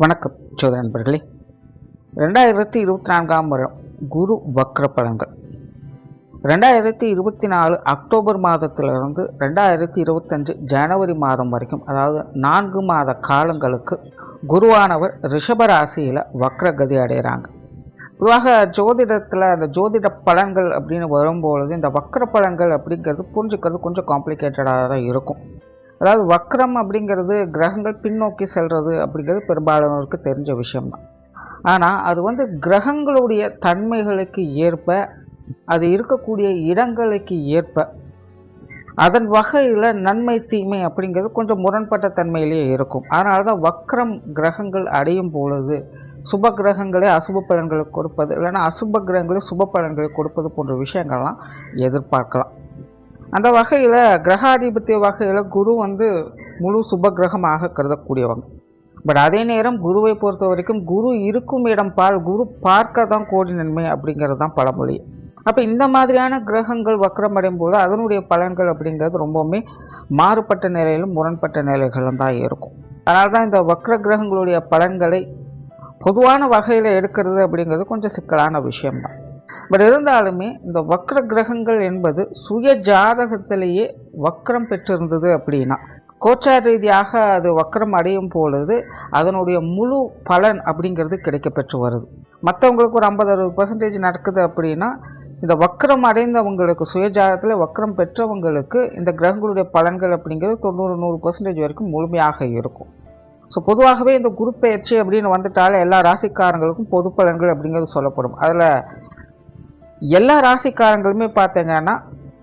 வணக்கம் சோதர நண்பர்களே. 2024ஆம் வருடம் குரு வக்ர பலன்கள் 2024 அக்டோபர் மாதத்திலிருந்து 2025 ஜனவரி மாதம் வரைக்கும், அதாவது 4 மாத காலங்களுக்கு குருவானவர் ரிஷப ராசியில் வக்ரகதி அடைகிறாங்க. பொதுவாக ஜோதிடத்தில் அந்த ஜோதிட பலன்கள் அப்படின்னு வரும்பொழுது இந்த வக்ர பலன்கள் அப்படிங்கிறது புரிஞ்சுக்கிறது கொஞ்சம் காம்ப்ளிகேட்டடாக தான் இருக்கும். அதாவது வக்ரம் அப்படிங்கிறது கிரகங்கள் பின்னோக்கி செல்வது அப்படிங்கிறது பெரும்பாலானோருக்கு தெரிஞ்ச விஷயம்தான். ஆனால் அது கிரகங்களுடைய தன்மைகளுக்கு ஏற்ப, அது இருக்கக்கூடிய இடங்களுக்கு ஏற்ப, அதன் வகையில் நன்மை தீமை அப்படிங்கிறது கொஞ்சம் முரண்பட்ட தன்மையிலேயே இருக்கும். அதனால தான் வக்ரம் கிரகங்கள் அடையும் பொழுது சுப கிரகங்களே அசுப பலன்களை கொடுப்பது, இல்லைன்னா அசுப கிரகங்களே சுப பலன்களை கொடுப்பது போன்ற விஷயங்கள்லாம் எதிர்பார்க்கலாம். அந்த வகையில் கிரகாதிபத்திய வகையில் குரு முழு சுப கிரகமாக கருதக்கூடியவங்க. பட் அதே நேரம் குருவை பொறுத்த வரைக்கும் குரு இருக்கும் இடம் குரு பார்க்க தான் கோடி நன்மை அப்படிங்கிறது தான் பழமொழி. அப்போ இந்த மாதிரியான கிரகங்கள் வக்ரம் அடையும் போது அதனுடைய பலன்கள் அப்படிங்கிறது ரொம்பவுமே மாறுபட்ட நிலையிலும் முரண்பட்ட நிலைகளும் தான் இருக்கும். அதனால தான் இந்த வக்ர கிரகங்களுடைய பலன்களை பொதுவான வகையில் எடுக்கிறது அப்படிங்கிறது கொஞ்சம் சிக்கலான விஷயம்தான். பட் இருந்தாலுமே இந்த வக்ர கிரகங்கள் என்பது சுய ஜாதகத்திலேயே வக்ரம் பெற்றிருந்தது அப்படின்னா, கோச்சார ரீதியாக அது வக்ரம் அடையும் பொழுது அதனுடைய முழு பலன் அப்படிங்கிறது கிடைக்கப்பெற்று வருது. மற்றவங்களுக்கு ஒரு 50-60% நடக்குது அப்படின்னா, இந்த வக்ரம் அடைந்தவங்களுக்கு சுயஜாதகத்தில் வக்ரம் பெற்றவங்களுக்கு இந்த கிரகங்களுடைய பலன்கள் அப்படிங்கிறது 90-100% வரைக்கும் முழுமையாக இருக்கும். ஸோ பொதுவாகவே இந்த குரு பயிற்சி அப்படின்னு வந்துட்டாலே எல்லா ராசிக்காரங்களுக்கும் பொது பலன்கள் அப்படிங்கிறது சொல்லப்படும். அதில் எல்லா ராசிக்காரங்களுமே பார்த்தீங்கன்னா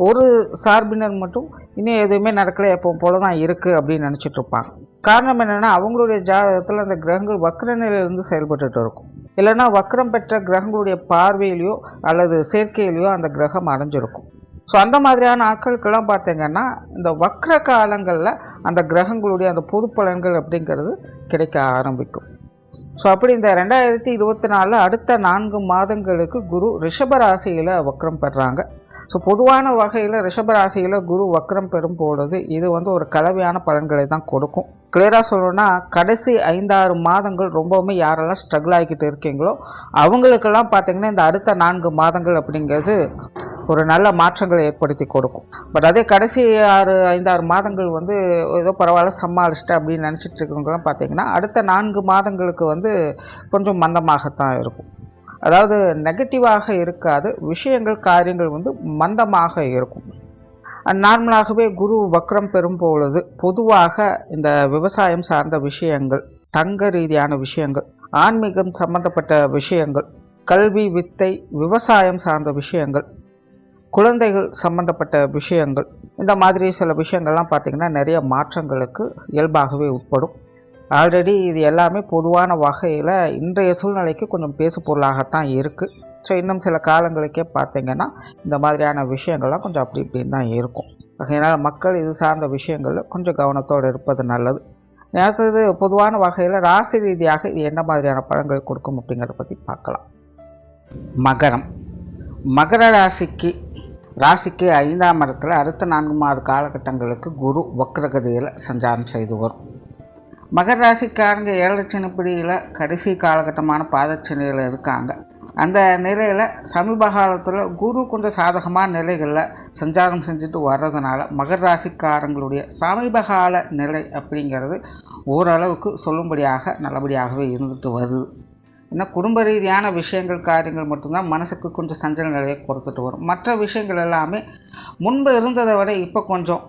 ஒரு சார்பினர் மட்டும் இன்னும் எதுவுமே நடக்கலை, எப்போ போல தான் இருக்குது அப்படின்னு நினச்சிட்டு இருப்பாங்க. காரணம் என்னென்னா, அவங்களுடைய ஜாதகத்தில் அந்த கிரகங்கள் வக்ர நிலையிலிருந்து செயல்பட்டு இருக்கும். இல்லைன்னா வக்ரம் பெற்ற கிரகங்களுடைய பார்வையிலையோ அல்லது சேர்க்கையிலையோ அந்த கிரகம் அடைஞ்சிருக்கும். ஸோ அந்த மாதிரியான ஆட்களுக்கெல்லாம் பார்த்தீங்கன்னா இந்த வக்ர காலங்களில் அந்த கிரகங்களுடைய அந்த பொது பலன்கள் அப்படிங்கிறது கிடைக்க ஆரம்பிக்கும். ஸோ அப்படி இந்த 2024 அடுத்த 4 மாதங்களுக்கு குரு ரிஷபராசியில் வக்ரம் பெறாங்க. ஸோ பொதுவான வகையில் ரிஷபராசியில் குரு வக்ரம் பெறும் பொழுது இது ஒரு கலவையான பலன்களை தான் கொடுக்கும். கிளியராக சொல்லணும்னா, கடைசி 5-6 மாதங்கள் ரொம்பவுமே யாரெல்லாம் ஸ்ட்ரகிள் ஆகிக்கிட்டு இருக்கீங்களோ அவங்களுக்கெல்லாம் பார்த்திங்கன்னா இந்த அடுத்த 4 மாதங்கள் அப்படிங்கிறது ஒரு நல்ல மாற்றங்களை ஏற்படுத்தி கொடுக்கும். பட் அதே கடைசி 5-6 மாதங்கள் ஏதோ பரவாயில்ல சமாளிச்சிட்டு அப்படின்னு நினச்சிட்டு இருக்கவங்களாம் பார்த்திங்கன்னா அடுத்த 4 மாதங்களுக்கு கொஞ்சம் மந்தமாகத்தான் இருக்கும். அதாவது நெகட்டிவாக இருக்காது, விஷயங்கள் காரியங்கள் மந்தமாக இருக்கும். நார்மலாகவே குரு வக்ரம் பெறும் பொழுது பொதுவாக இந்த விவசாயம் சார்ந்த விஷயங்கள், தங்க ரீதியான விஷயங்கள், ஆன்மீகம் சம்பந்தப்பட்ட விஷயங்கள், கல்வி வித்தை, விவசாயம் சார்ந்த விஷயங்கள், குழந்தைகள் சம்பந்தப்பட்ட விஷயங்கள், இந்த மாதிரி சில விஷயங்கள்லாம் பார்த்திங்கன்னா நிறைய மாற்றங்களுக்கு இயல்பாகவே உட்படும். ஆல்ரெடி இது எல்லாமே பொதுவான வகையில் இன்றைய சூழ்நிலைக்கு கொஞ்சம் பேசு பொருளாகத்தான் இருக்குது. ஸோ இன்னும் சில காலங்களுக்கே பார்த்திங்கன்னா இந்த மாதிரியான விஷயங்கள்லாம் கொஞ்சம் அப்படி இப்படின்னு தான் இருக்கும். அதனால் மக்கள் இது சார்ந்த விஷயங்களில் கொஞ்சம் கவனத்தோடு இருப்பது நல்லது. அடுத்தது பொதுவான வகையில் ராசி ரீதியாக இது என்ன மாதிரியான பலன்கள் கொடுக்கும் அப்படிங்கிறத பற்றி பார்க்கலாம். மகர ராசிக்கு 5ஆம் இடத்துல அடுத்த 4 மாத காலகட்டங்களுக்கு குரு வக்ரகதியில் சஞ்சாரம் செய்து வரும். மகர ராசிக்காரங்க 7 சனிப்பிடியில் கடைசி காலகட்டமான பாதச்சனியில் இருக்காங்க. அந்த நிலையில் சமீப காலத்தில் குரு கொஞ்சம் சாதகமான நிலைகளில் சஞ்சாரம் செஞ்சுட்டு வர்றதுனால மகர ராசிக்காரங்களுடைய சமீபகால நிலை அப்படிங்கிறது ஓரளவுக்கு சொல்லும்படியாக நல்லபடியாகவே இருந்துட்டு வருது. ஏன்னா குடும்ப ரீதியான விஷயங்கள் காரியங்கள் மட்டும்தான் மனசுக்கு கொஞ்சம் சஞ்சல நிலையை கொடுத்துட்டு வரும். மற்ற விஷயங்கள் எல்லாமே முன்பு இருந்ததை விட இப்போ கொஞ்சம்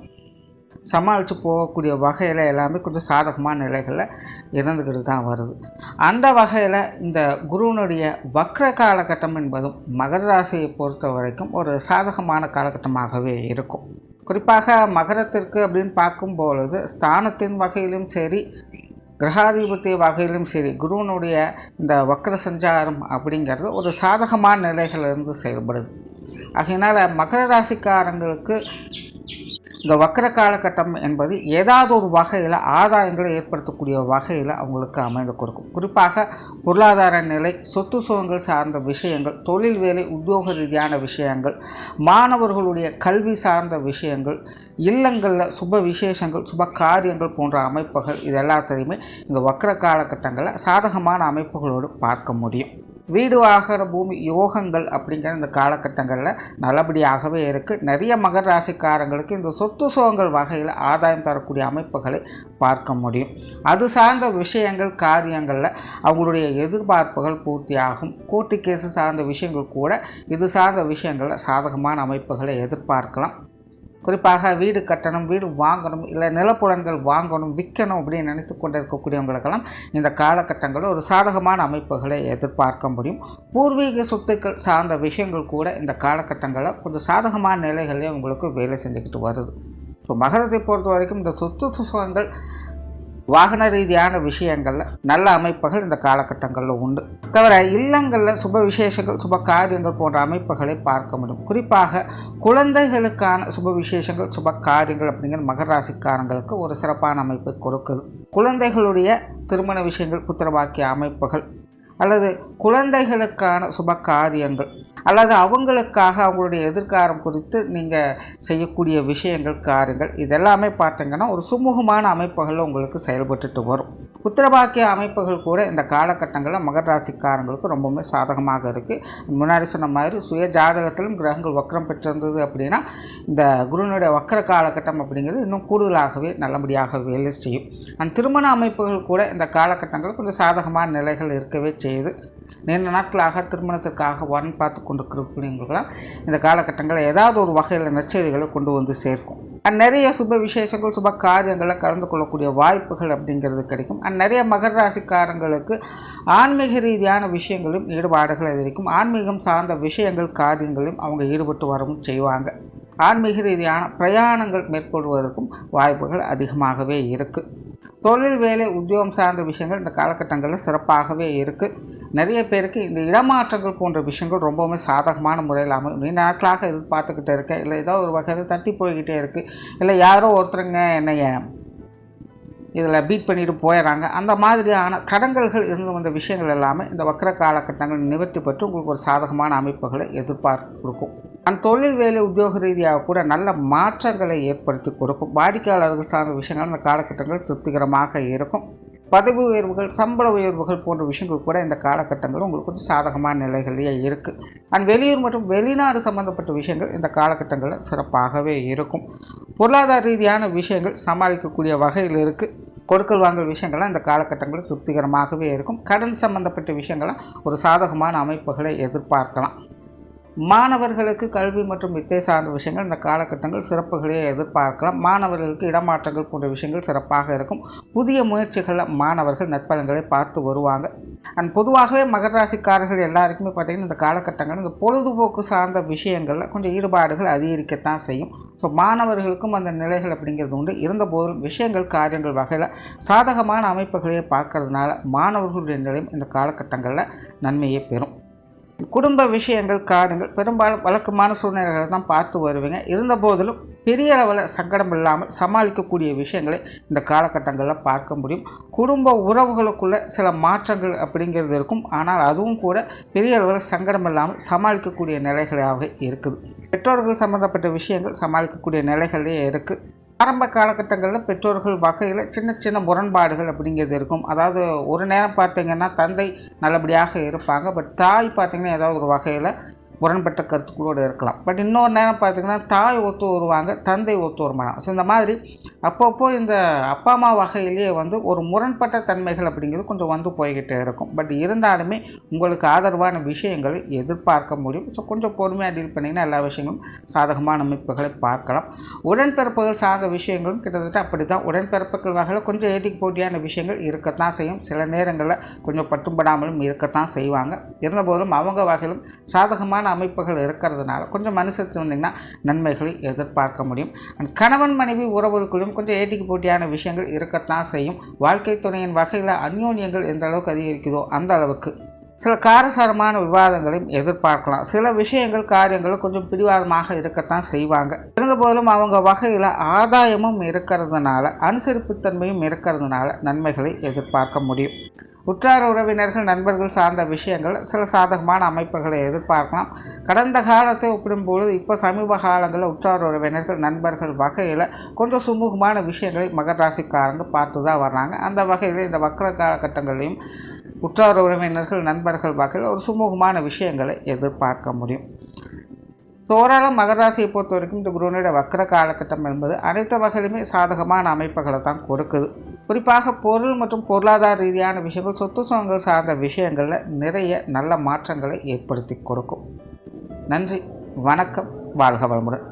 சமாளித்து போகக்கூடிய வகையில் எல்லாமே கொஞ்சம் சாதகமான நிலைகளில் இருந்துக்கிட்டு தான் வருது. அந்த வகையில் இந்த குருவினுடைய வக்ர காலகட்டம் என்பதும் மகர ராசியை பொறுத்த வரைக்கும் ஒரு சாதகமான காலகட்டமாகவே இருக்கும். குறிப்பாக மகரத்திற்கு அப்படின்னு பார்க்கும்பொழுது ஸ்தானத்தின் வகையிலும் சரி, கிரகாதிபத்திய வகையிலும் சரி, குருவனுடைய இந்த வக்ர சஞ்சாரம் அப்படிங்கிறது ஒரு சாதகமான நிலைகளிலிருந்து செயல்படுது. ஆகையினால் மகர ராசிக்காரங்களுக்கு இந்த வக்கர காலகட்டம் என்பது ஏதாவது ஒரு வகையில் ஆதாயங்களை ஏற்படுத்தக்கூடிய வகையில் அவங்களுக்கு அமைந்து கொடுக்கும். குறிப்பாக பொருளாதார நிலை, சொத்து சுகங்கள் சார்ந்த விஷயங்கள், தொழில் வேலை உத்தியோக ரீதியான விஷயங்கள், மாணவர்களுடைய கல்வி சார்ந்த விஷயங்கள், இல்லங்களில் சுப விசேஷங்கள், சுப காரியங்கள் போன்ற அமைப்புகள் இது எல்லாத்தையுமே இந்த வக்கர காலகட்டங்களில் சாதகமான அமைப்புகளோடு பார்க்க முடியும். வீடு வாகன பூமி யோகங்கள் அப்படிங்கிற இந்த காலகட்டங்களில் நல்லபடியாகவே இருக்குது. நிறைய மகர ராசிக்காரங்களுக்கு இந்த சொத்து சுகங்கள் வகையில் ஆதாயம் தரக்கூடிய அமைப்புகளை பார்க்க முடியும். அது சார்ந்த விஷயங்கள் காரியங்களில் அவங்களுடைய எதிர்பார்ப்புகள் பூர்த்தியாகும். கோர்ட்டு கேஸு சார்ந்த விஷயங்கள் கூட இது சார்ந்த விஷயங்களில் சாதகமான அமைப்புகளை எதிர்பார்க்கலாம். குறிப்பாக வீடு கட்டணும், வீடு வாங்கணும், இல்லை நிலப்புலன்கள் வாங்கணும், விற்கணும் அப்படின்னு நினைத்து கொண்டு இருக்கக்கூடியவங்களுக்கெல்லாம் இந்த காலகட்டங்களில் ஒரு சாதகமான அமைப்புகளை எதிர்பார்க்க முடியும். பூர்வீக சொத்துக்கள் சார்ந்த விஷயங்கள் கூட இந்த காலகட்டங்களில் கொஞ்சம் சாதகமான நிலைகளே உங்களுக்கு வேலை செஞ்சுக்கிட்டு வருது. ஸோ மகரத்தை பொறுத்த வரைக்கும் இந்த சொத்து சுகங்கள் வாகன ரீதியான விஷயங்களில் நல்ல அமைப்புகள் இந்த காலகட்டங்களில் உண்டு. தவிர இல்லங்களில் சுப விசேஷங்கள், சுப காரியங்கள் போன்ற அமைப்புகளை பார்க்க முடியும். குறிப்பாக குழந்தைகளுக்கான சுப விசேஷங்கள், சுப காரியங்கள் அப்படிங்கிற மகர ராசிக்காரங்களுக்கு ஒரு சிறப்பான அமைப்பை கொடுக்குது. குழந்தைகளுடைய திருமண விஷயங்கள், புத்திரபாக்கிய அமைப்புகள் அல்லது குழந்தைகளுக்கான சுப காரியங்கள் அல்லது அவங்களுக்காக அவங்களுடைய எதிர்காலம் குறித்து நீங்கள் செய்யக்கூடிய விஷயங்கள் காரியங்கள் இதெல்லாமே பார்த்தீங்கன்னா ஒரு சுமூகமான அமைப்புகளில் உங்களுக்கு செயல்பட்டுட்டு வரும். புத்திரபாக்கிய அமைப்புகள் கூட இந்த காலகட்டங்களில் மகர ராசிக்காரங்களுக்கு ரொம்பவுமே சாதகமாக இருக்குது. முன்னாடி சொன்ன மாதிரி சுய ஜாதகத்திலும் கிரகங்கள் வக்கரம் பெற்றிருந்தது அப்படின்னா இந்த குருனுடைய வக்கர காலகட்டம் அப்படிங்கிறது இன்னும் கூடுதலாகவே நல்லபடியாக வேலை செய்யும். அந்த திருமண அமைப்புகள் கூட இந்த காலகட்டங்களில் கொஞ்சம் சாதகமான நிலைகள் இருக்கவே செய்யுது. நீண்ட நாட்களாக திருமணத்திற்காக வரன் பார்த்து கொண்டிருக்கிறவங்களுக்கெல்லாம் இந்த காலகட்டங்களில் ஏதாவது ஒரு வகையில் நற்செய்திகளை கொண்டு வந்து சேர்க்கும். நிறைய சுப விசேஷங்கள், சுப காரியங்களில் கலந்து கொள்ளக்கூடிய வாய்ப்புகள் அப்படிங்கிறது கிடைக்கும். நிறைய மகர ராசிக்காரங்களுக்கு ஆன்மீக ரீதியான விஷயங்களும் ஈடுபாடுகள் இருக்கும். ஆன்மீகம் சார்ந்த விஷயங்கள் காரியங்களும் அவங்க ஈடுபட்டு வரவும் செய்வாங்க. ஆன்மீக ரீதியான பிரயாணங்கள் மேற்கொள்வதற்கும் வாய்ப்புகள் அதிகமாகவே இருக்குது. தொழில் வேலை உத்தியோகம் சார்ந்த விஷயங்கள் இந்த காலகட்டங்களில் சிறப்பாகவே இருக்குது. நிறைய பேருக்கு இந்த இடமாற்றங்கள் போன்ற விஷயங்கள் ரொம்பவுமே சாதகமான முறையில் அமையும். நீண்ட நாட்களாக எதிர்பார்த்துக்கிட்டே இருக்கேன், இல்லை ஏதோ ஒரு வகையில் தட்டி போய்கிட்டே இருக்குது, இல்லை யாரோ ஒருத்தருங்க என்னைய இதில் பீட் பண்ணிட்டு போயிடறாங்க, அந்த மாதிரியான தடங்கல்கள் இருந்து வந்த விஷயங்கள் எல்லாமே இந்த வக்கர காலகட்டங்கள் நிவர்த்தி பெற்று உங்களுக்கு ஒரு சாதகமான அமைப்புகளை எதிர்பார்த்து கொடுக்கும். அந்த தொழில் வேலை உத்தியோக ரீதியாக கூட நல்ல மாற்றங்களை ஏற்படுத்தி கொடுக்கும். வாடிக்கையாளர்கள் சார்ந்த விஷயங்கள் இந்த காலகட்டங்கள் திருப்திகரமாக இருக்கும். பதவி உயர்வுகள், சம்பள உயர்வுகள் போன்ற விஷயங்கள் கூட இந்த காலகட்டங்களும் உங்களுக்கு கொஞ்சம் சாதகமான நிலைகளிலேயே இருக்குது. வெளியூர் மற்றும் வெளிநாடு சம்பந்தப்பட்ட விஷயங்கள் இந்த காலகட்டங்களில் சிறப்பாகவே இருக்கும். பொருளாதார ரீதியான விஷயங்கள் சமாளிக்கக்கூடிய வகையில் இருக்குது. கொடுக்கல் வாங்கல் விஷயங்கள்லாம் இந்த காலகட்டங்களில் திருப்திகரமாகவே இருக்கும். கடன் சம்பந்தப்பட்ட விஷயங்கள்லாம் ஒரு சாதகமான அமைப்புகளை எதிர்பார்க்கலாம். மாணவர்களுக்கு கல்வி மற்றும் வித்தை சார்ந்த விஷயங்கள் இந்த காலகட்டங்கள் சிறப்புகளே எதிர்பார்க்கலாம். மாணவர்களுக்கு இடமாற்றங்கள் போன்ற விஷயங்கள் சிறப்பாக இருக்கும். புதிய முயற்சிகளில் மாணவர்கள் நற்பலன்களை பார்த்து வருவாங்க. பொதுவாகவே மகர ராசிக்காரர்கள் எல்லாருக்குமே பார்த்திங்கன்னா இந்த காலகட்டங்கள் இந்த பொழுதுபோக்கு சார்ந்த விஷயங்களில் கொஞ்சம் ஈடுபாடுகள் அதிகரிக்கத்தான் செய்யும். ஸோ மாணவர்களுக்கும் அந்த நிலைகள் அப்படிங்கிறது உண்டு. இருந்தபோதும் விஷயங்கள் காரியங்கள் வகையில் சாதகமான அமைப்புகளையே பார்க்கறதுனால மாணவர்களுடைய நிலையும் இந்த காலகட்டங்களில் நன்மையை பெறும். குடும்ப விஷயங்கள் காரியங்கள் பெரும்பாலும் வழக்கமான சூழ்நிலைகளை தான் பார்த்து வருவீங்க. இருந்த போதிலும் பெரிய அளவில் சங்கடம் இல்லாமல் சமாளிக்கக்கூடிய விஷயங்களை இந்த காலகட்டங்களில் பார்க்க முடியும். குடும்ப உறவுகளுக்குள்ள சில மாற்றங்கள் அப்படிங்கிறது இருக்கும். ஆனால் அதுவும் கூட பெரிய அளவில் சங்கடம் இல்லாமல் சமாளிக்கக்கூடிய நிலைகளாக இருக்குது. பெற்றோர்கள் சம்மந்தப்பட்ட விஷயங்கள் சமாளிக்கக்கூடிய நிலைகளே இருக்குது. ஆரம்ப காலகட்டங்களில் பெற்றோர்கள் வகையில் சின்ன சின்ன முரண்பாடுகள் அப்படிங்கிறது இருக்கும். அதாவது ஒரு நேரம் பார்த்திங்கன்னா தந்தை நல்லபடியாக இருப்பாங்க, பட் தாய் பார்த்திங்கன்னா ஏதாவது ஒரு வகையில் முரண்பட்ட கருத்துக்களோடு இருக்கலாம். பட் இன்னொரு நேரம் பார்த்திங்கன்னா தாய் ஒத்து வருவாங்க, தந்தை ஒத்து வரமாட்டாங்க. ஸோ இந்த மாதிரி அப்பப்போ இந்த அப்பா அம்மா வகையிலேயே ஒரு முரண்பட்ட தன்மைகள் அப்படிங்கிறது கொஞ்சம் போய்கிட்டே இருக்கும். பட் இருந்தாலுமே உங்களுக்கு ஆதரவான விஷயங்களை எதிர்பார்க்க முடியும். ஸோ கொஞ்சம் பொறுமையாக டீல் பண்ணிங்கன்னா எல்லா விஷயங்களும் சாதகமான அமைப்புகளை பார்க்கலாம். உடன்பிறப்புகள் சார்ந்த விஷயங்களும் கிட்டத்தட்ட அப்படி தான். உடன்பிறப்புகள் வகையில் கொஞ்சம் ஏட்டிக்கு போட்டியான விஷயங்கள் இருக்கத்தான் செய்யும். சில நேரங்களில் கொஞ்சம் பட்டும்படாமலும் இருக்கத்தான் செய்வாங்க. இருந்தபோதும் அவங்க வகையிலும் சாதகமான அமைப்புகள் இருக்கிறதுனால கொஞ்சம் அனுசரித்து வந்தீங்கன்னா நன்மைகளை எதிர்பார்க்க முடியும். கணவன் மனைவி உறவுகளுக்குள்ளும் கொஞ்சம் ஏட்டிக்கு போட்டியான விஷயங்கள் இருக்கத்தான் செய்யும். வாழ்க்கை துணையின் வகையில் அந்யோன்யங்கள் எந்த அளவுக்கு அதிகரிக்குதோ அந்த அளவுக்கு சில காரசாரமான விவாதங்களையும் எதிர்பார்க்கலாம். சில விஷயங்கள் காரியங்கள் கொஞ்சம் பிடிவாதமாக இருக்கத்தான் செய்வாங்க. இருந்தபோதிலும் அவங்க வகையில் ஆதாயமும் இருக்கிறதுனால அனுசரிப்புத்தன்மையும் இருக்கிறதுனால நன்மைகளை எதிர்பார்க்க முடியும். உற்றார் உறவினர்கள் நண்பர்கள் சார்ந்த விஷயங்கள் சில சாதகமான அமைப்புகளை எதிர்பார்க்கலாம். கடந்த காலத்தை ஒப்பிடும்போது இப்போ சமீப காலங்களில் உற்றார் உறவினர்கள் நண்பர்கள் வகையில் கொஞ்சம் சுமூகமான விஷயங்களை மகர ராசிக்காரங்க பார்த்து தான் வர்றாங்க. அந்த வகையில் இந்த வக்ர காலகட்டங்களையும் உற்றார் உறவினர்கள் நண்பர்கள் வகையில் ஒரு சுமூகமான விஷயங்களை எதிர்பார்க்க முடியும். ஓரளவு மகர ராசியை பொறுத்த வரைக்கும் இந்த குருவனுடைய வக்ர காலகட்டம் என்பது அனைத்து வகையிலுமே சாதகமான அமைப்புகளை தான் கொடுக்குது. குறிப்பாக பொருள் மற்றும் பொருளாதார ரீதியான விஷயங்கள், சொத்து சுகங்கள் சார்ந்த விஷயங்களில் நிறைய நல்ல மாற்றங்களை ஏற்படுத்தி கொடுக்கும். நன்றி, வணக்கம், வாழ்க வளமுடன்.